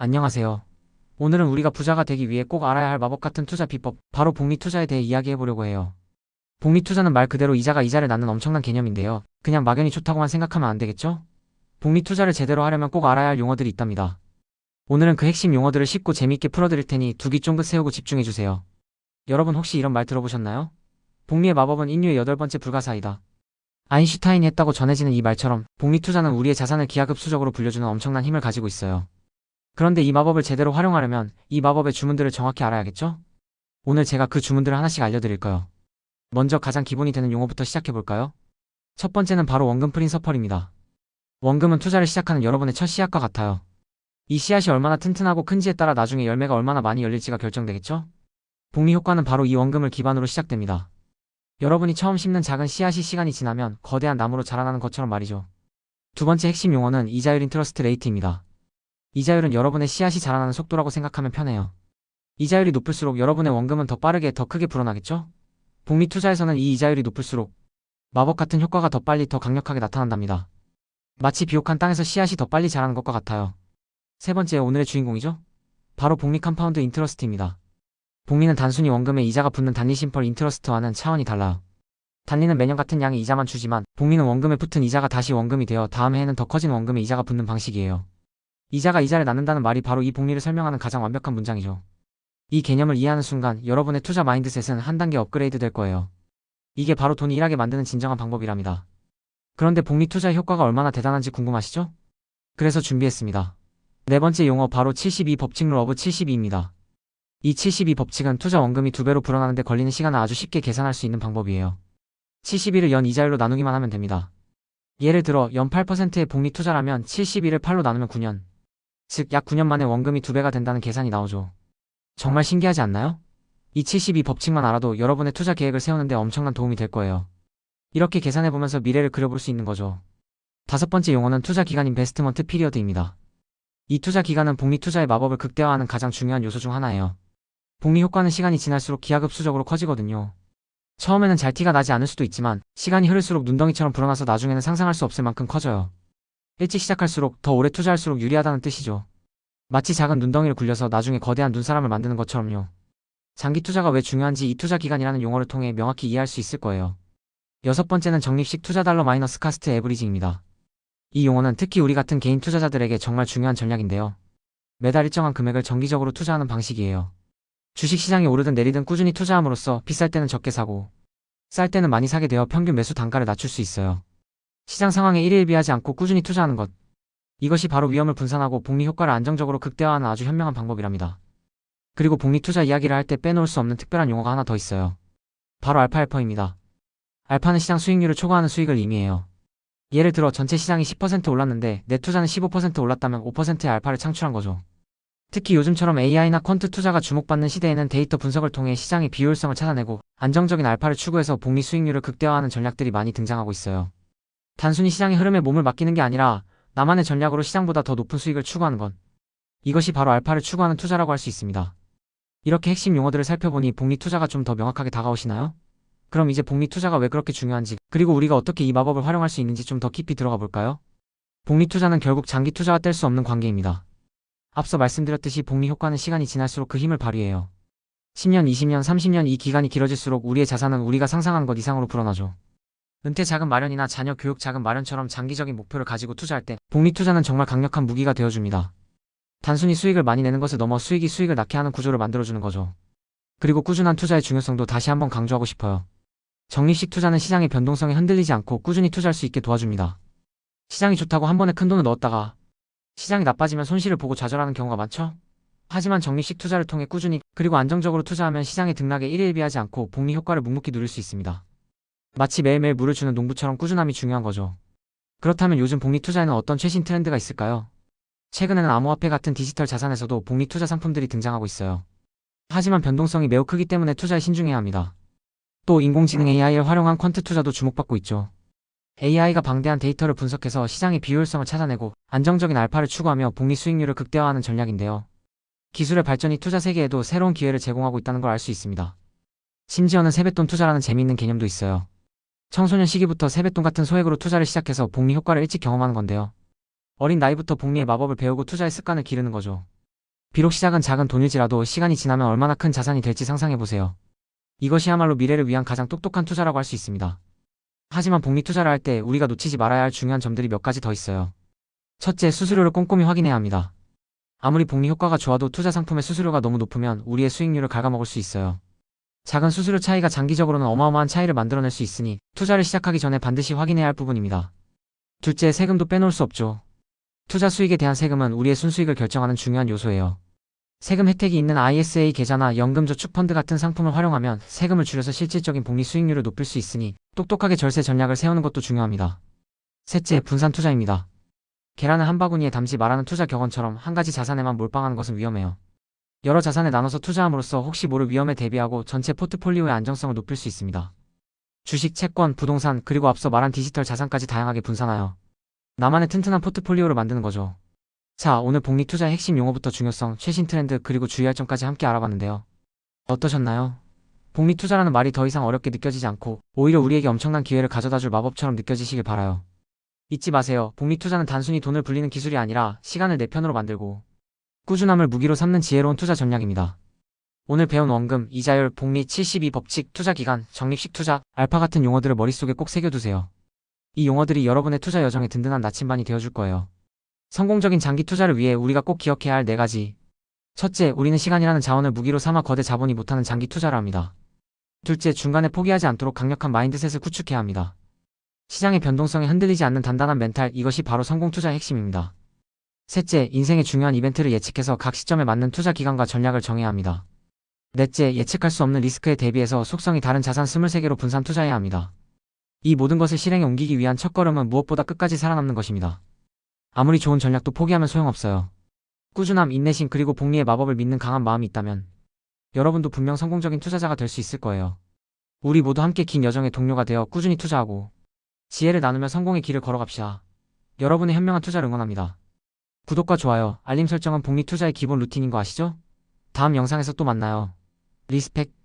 안녕하세요. 오늘은 우리가 부자가 되기 위해 꼭 알아야 할 마법 같은 투자 비법, 바로 복리 투자에 대해 이야기해보려고 해요. 복리 투자는 말 그대로 이자가 이자를 낳는 엄청난 개념인데요. 그냥 막연히 좋다고만 생각하면 안 되겠죠? 복리 투자를 제대로 하려면 꼭 알아야 할 용어들이 있답니다. 오늘은 그 핵심 용어들을 쉽고 재미있게 풀어드릴 테니 두 귀 쫑긋 세우고 집중해주세요. 여러분 혹시 이런 말 들어보셨나요? 복리의 마법은 인류의 8번째 불가사의다. 아인슈타인이 했다고 전해지는 이 말처럼 복리 투자는 우리의 자산을 기하급수적으로 불려주는 엄청난 힘을 가지고 있어요. 그런데 이 마법을 제대로 활용하려면 이 마법의 주문들을 정확히 알아야겠죠? 오늘 제가 그 주문들을 하나씩 알려드릴 거예요. 먼저 가장 기본이 되는 용어부터 시작해볼까요? 첫 번째는 바로 원금 프린서펄입니다. 원금은 투자를 시작하는 여러분의 첫 씨앗과 같아요. 이 씨앗이 얼마나 튼튼하고 큰지에 따라 나중에 열매가 얼마나 많이 열릴지가 결정되겠죠? 복리 효과는 바로 이 원금을 기반으로 시작됩니다. 여러분이 처음 심는 작은 씨앗이 시간이 지나면 거대한 나무로 자라나는 것처럼 말이죠. 두 번째 핵심 용어는 이자율 인트러스트 레이트입니다. 이자율은 여러분의 씨앗이 자라나는 속도라고 생각하면 편해요. 이자율이 높을수록 여러분의 원금은 더 빠르게 더 크게 불어나겠죠? 복리 투자에서는 이 이자율이 높을수록 마법 같은 효과가 더 빨리 더 강력하게 나타난답니다. 마치 비옥한 땅에서 씨앗이 더 빨리 자라는 것과 같아요. 세 번째 오늘의 주인공이죠? 바로 복리 컴파운드 인트러스트입니다. 복리는 단순히 원금에 이자가 붙는 단리 심펄 인트러스트와는 차원이 달라요. 단리는 매년 같은 양의 이자만 주지만 복리는 원금에 붙은 이자가 다시 원금이 되어 다음 해에는 더 커진 원금에 이자가 붙는 방식이에요. 이자가 이자를 낳는다는 말이 바로 이 복리를 설명하는 가장 완벽한 문장이죠. 이 개념을 이해하는 순간 여러분의 투자 마인드셋은 한 단계 업그레이드 될 거예요. 이게 바로 돈이 일하게 만드는 진정한 방법이랍니다. 그런데 복리 투자의 효과가 얼마나 대단한지 궁금하시죠? 그래서 준비했습니다. 네 번째 용어 바로 72 법칙 룰 오브 72입니다. 이 72 법칙은 투자 원금이 2배로 불어나는데 걸리는 시간을 아주 쉽게 계산할 수 있는 방법이에요. 72를 연 이자율로 나누기만 하면 됩니다. 예를 들어 연 8%의 복리 투자라면 72를 8로 나누면 9년. 즉 약 9년 만에 원금이 2배가 된다는 계산이 나오죠. 정말 신기하지 않나요? 이 72 법칙만 알아도 여러분의 투자 계획을 세우는데 엄청난 도움이 될 거예요. 이렇게 계산해보면서 미래를 그려볼 수 있는 거죠. 다섯 번째 용어는 투자 기간 인베스트먼트 피리어드입니다. 이 투자 기간은 복리 투자의 마법을 극대화하는 가장 중요한 요소 중 하나예요. 복리 효과는 시간이 지날수록 기하급수적으로 커지거든요. 처음에는 잘 티가 나지 않을 수도 있지만 시간이 흐를수록 눈덩이처럼 불어나서 나중에는 상상할 수 없을 만큼 커져요. 일찍 시작할수록 더 오래 투자할수록 유리하다는 뜻이죠. 마치 작은 눈덩이를 굴려서 나중에 거대한 눈사람을 만드는 것처럼요. 장기 투자가 왜 중요한지 이 투자 기간이라는 용어를 통해 명확히 이해할 수 있을 거예요. 여섯 번째는 적립식 투자 달러 마이너스 카스트 에브리징입니다. 이 용어는 특히 우리 같은 개인 투자자들에게 정말 중요한 전략인데요. 매달 일정한 금액을 정기적으로 투자하는 방식이에요. 주식시장이 오르든 내리든 꾸준히 투자함으로써 비쌀 때는 적게 사고 쌀 때는 많이 사게 되어 평균 매수 단가를 낮출 수 있어요. 시장 상황에 일희일비하지 않고 꾸준히 투자하는 것. 이것이 바로 위험을 분산하고 복리 효과를 안정적으로 극대화하는 아주 현명한 방법이랍니다. 그리고 복리 투자 이야기를 할 때 빼놓을 수 없는 특별한 용어가 하나 더 있어요. 바로 알파입니다. 알파는 시장 수익률을 초과하는 수익을 의미해요. 예를 들어 전체 시장이 10% 올랐는데 내 투자는 15% 올랐다면 5%의 알파를 창출한 거죠. 특히 요즘처럼 AI나 퀀트 투자가 주목받는 시대에는 데이터 분석을 통해 시장의 비효율성을 찾아내고 안정적인 알파를 추구해서 복리 수익률을 극대화하는 전략들이 많이 등장하고 있어요. 단순히 시장의 흐름에 몸을 맡기는 게 아니라 나만의 전략으로 시장보다 더 높은 수익을 추구하는 것. 이것이 바로 알파를 추구하는 투자라고 할 수 있습니다. 이렇게 핵심 용어들을 살펴보니 복리 투자가 좀 더 명확하게 다가오시나요? 그럼 이제 복리 투자가 왜 그렇게 중요한지, 그리고 우리가 어떻게 이 마법을 활용할 수 있는지 좀 더 깊이 들어가 볼까요? 복리 투자는 결국 장기 투자와 뗄 수 없는 관계입니다. 앞서 말씀드렸듯이 복리 효과는 시간이 지날수록 그 힘을 발휘해요. 10년, 20년, 30년 이 기간이 길어질수록 우리의 자산은 우리가 상상한 것 이상으로 불어나죠. 은퇴 자금 마련이나 자녀 교육 자금 마련처럼 장기적인 목표를 가지고 투자할 때 복리 투자는 정말 강력한 무기가 되어줍니다. 단순히 수익을 많이 내는 것을 넘어 수익이 수익을 낳게 하는 구조를 만들어주는 거죠. 그리고 꾸준한 투자의 중요성도 다시 한번 강조하고 싶어요. 적립식 투자는 시장의 변동성에 흔들리지 않고 꾸준히 투자할 수 있게 도와줍니다. 시장이 좋다고 한 번에 큰 돈을 넣었다가 시장이 나빠지면 손실을 보고 좌절하는 경우가 많죠? 하지만 적립식 투자를 통해 꾸준히 그리고 안정적으로 투자하면 시장의 등락에 일희일비하지 않고 복리 효과를 묵묵히 누릴 수 있습니다. 마치 매일매일 물을 주는 농부처럼 꾸준함이 중요한 거죠. 그렇다면 요즘 복리 투자에는 어떤 최신 트렌드가 있을까요? 최근에는 암호화폐 같은 디지털 자산에서도 복리 투자 상품들이 등장하고 있어요. 하지만 변동성이 매우 크기 때문에 투자에 신중해야 합니다. 또 인공지능 AI를 활용한 퀀트 투자도 주목받고 있죠. AI가 방대한 데이터를 분석해서 시장의 비효율성을 찾아내고 안정적인 알파를 추구하며 복리 수익률을 극대화하는 전략인데요. 기술의 발전이 투자 세계에도 새로운 기회를 제공하고 있다는 걸 알 수 있습니다. 심지어는 세뱃돈 투자라는 재미있는 개념도 있어요. 청소년 시기부터 세뱃돈 같은 소액으로 투자를 시작해서 복리 효과를 일찍 경험하는 건데요. 어린 나이부터 복리의 마법을 배우고 투자의 습관을 기르는 거죠. 비록 시작은 작은 돈일지라도 시간이 지나면 얼마나 큰 자산이 될지 상상해보세요. 이것이야말로 미래를 위한 가장 똑똑한 투자라고 할 수 있습니다. 하지만 복리 투자를 할 때 우리가 놓치지 말아야 할 중요한 점들이 몇 가지 더 있어요. 첫째, 수수료를 꼼꼼히 확인해야 합니다. 아무리 복리 효과가 좋아도 투자 상품의 수수료가 너무 높으면 우리의 수익률을 갉아먹을 수 있어요. 작은 수수료 차이가 장기적으로는 어마어마한 차이를 만들어낼 수 있으니 투자를 시작하기 전에 반드시 확인해야 할 부분입니다. 둘째, 세금도 빼놓을 수 없죠. 투자 수익에 대한 세금은 우리의 순수익을 결정하는 중요한 요소예요. 세금 혜택이 있는 ISA 계좌나 연금저축펀드 같은 상품을 활용하면 세금을 줄여서 실질적인 복리 수익률을 높일 수 있으니 똑똑하게 절세 전략을 세우는 것도 중요합니다. 셋째, 분산 투자입니다. 계란을 한 바구니에 담지 말라는 투자 격언처럼 한 가지 자산에만 몰빵하는 것은 위험해요. 여러 자산에 나눠서 투자함으로써 혹시 모를 위험에 대비하고 전체 포트폴리오의 안정성을 높일 수 있습니다. 주식, 채권, 부동산, 그리고 앞서 말한 디지털 자산까지 다양하게 분산하여 나만의 튼튼한 포트폴리오를 만드는 거죠. 자, 오늘 복리 투자의 핵심 용어부터 중요성, 최신 트렌드, 그리고 주의할 점까지 함께 알아봤는데요. 어떠셨나요? 복리 투자라는 말이 더 이상 어렵게 느껴지지 않고 오히려 우리에게 엄청난 기회를 가져다줄 마법처럼 느껴지시길 바라요. 잊지 마세요. 복리 투자는 단순히 돈을 불리는 기술이 아니라 시간을 내 편으로 만들고 꾸준함을 무기로 삼는 지혜로운 투자 전략입니다. 오늘 배운 원금, 이자율, 복리, 72 법칙, 투자 기간, 적립식 투자, 알파 같은 용어들을 머릿속에 꼭 새겨두세요. 이 용어들이 여러분의 투자 여정에 든든한 나침반이 되어줄 거예요. 성공적인 장기 투자를 위해 우리가 꼭 기억해야 할 4가지. 첫째, 우리는 시간이라는 자원을 무기로 삼아 거대 자본이 못하는 장기 투자를 합니다. 둘째, 중간에 포기하지 않도록 강력한 마인드셋을 구축해야 합니다. 시장의 변동성에 흔들리지 않는 단단한 멘탈, 이것이 바로 성공 투자의 핵심입니다. 셋째, 인생의 중요한 이벤트를 예측해서 각 시점에 맞는 투자 기간과 전략을 정해야 합니다. 넷째, 예측할 수 없는 리스크에 대비해서 속성이 다른 자산 23개로 분산 투자해야 합니다. 이 모든 것을 실행에 옮기기 위한 첫걸음은 무엇보다 끝까지 살아남는 것입니다. 아무리 좋은 전략도 포기하면 소용없어요. 꾸준함, 인내심, 그리고 복리의 마법을 믿는 강한 마음이 있다면 여러분도 분명 성공적인 투자자가 될 수 있을 거예요. 우리 모두 함께 긴 여정의 동료가 되어 꾸준히 투자하고 지혜를 나누며 성공의 길을 걸어갑시다. 여러분의 현명한 투자를 응원합니다. 구독과 좋아요, 알림 설정은 복리 투자의 기본 루틴인 거 아시죠? 다음 영상에서 또 만나요. 리스펙.